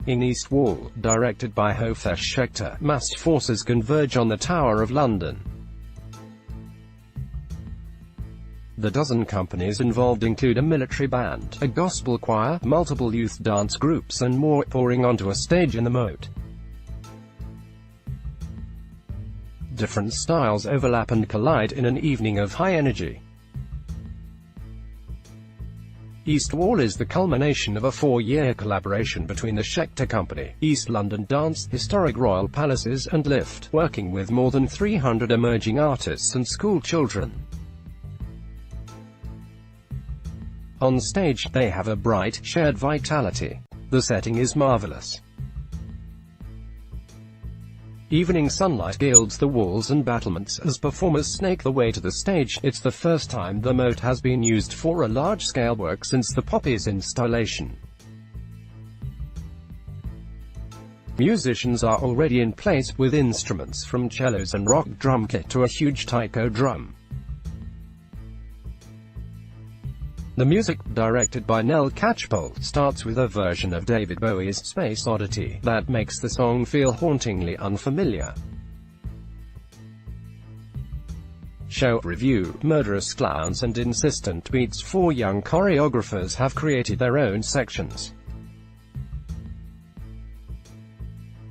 In East Wall, directed by Hofesh Shechter, massed forces converge on the Tower of London. The dozen companies involved include a military band, a gospel choir, multiple youth dance groups and more, pouring onto a stage in the moat. Different styles overlap and collide in an evening of high energy. East Wall is the culmination of a 4-year collaboration between the Shechter Company, East London Dance, historic royal palaces and Lift, working with more than 300 emerging artists and school children. On stage, they have a bright, shared vitality. The setting is marvelous. Evening sunlight gilds the walls and battlements as performers snake the way to the stage. It's the first time the moat has been used for a large-scale work since the Poppies installation. Musicians are already in place, with instruments from cellos and rock drum kit to a huge taiko drum. The music, directed by Nell Catchpole, starts with a version of David Bowie's Space Oddity that makes the song feel hauntingly unfamiliar. Show review, murderous clowns and insistent beats. 4 young choreographers have created their own sections.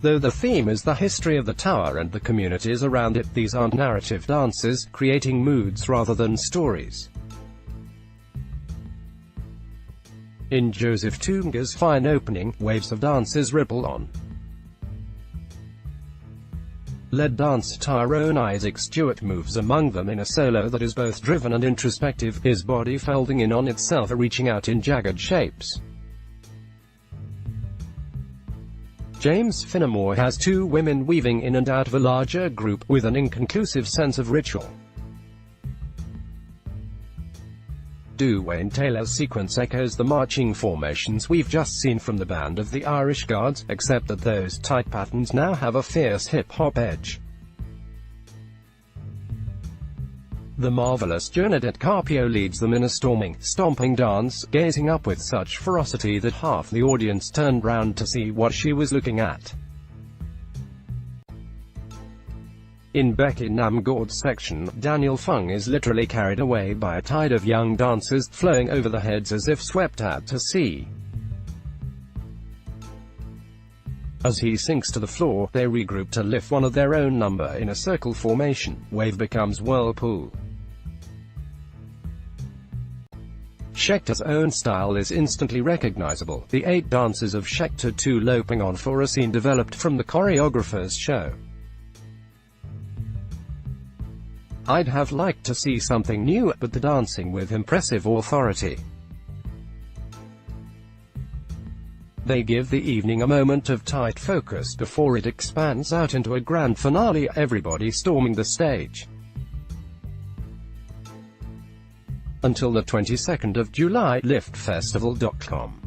Though the theme is the history of the tower and the communities around it, these aren't narrative dances, creating moods rather than stories. In Joseph Toonga's fine opening, waves of dancers ripple on. Lead dance Tyrone Isaac Stewart moves among them in a solo that is both driven and introspective, his body folding in on itself or reaching out in jagged shapes. James Finnemore has 2 women weaving in and out of a larger group, with an inconclusive sense of ritual. Wayne Taylor's sequence echoes the marching formations we've just seen from the Band of the Irish Guards, except that those tight patterns now have a fierce hip-hop edge. The marvelous Jonadette Carpio leads them in a storming, stomping dance, gazing up with such ferocity that half the audience turned round to see what she was looking at. In Becky Namgord's section, Daniel Fung is literally carried away by a tide of young dancers, flowing over the heads as if swept out to sea. As he sinks to the floor, they regroup to lift one of their own number in a circle formation. Wave becomes whirlpool. Schechter's own style is instantly recognizable, the 8 dancers of Shechter 2 loping on for a scene developed from the choreographer's show. I'd have liked to see something new, but the dancing with impressive authority. They give the evening a moment of tight focus before it expands out into a grand finale, everybody storming the stage. Until the 22nd of July, liftfestival.com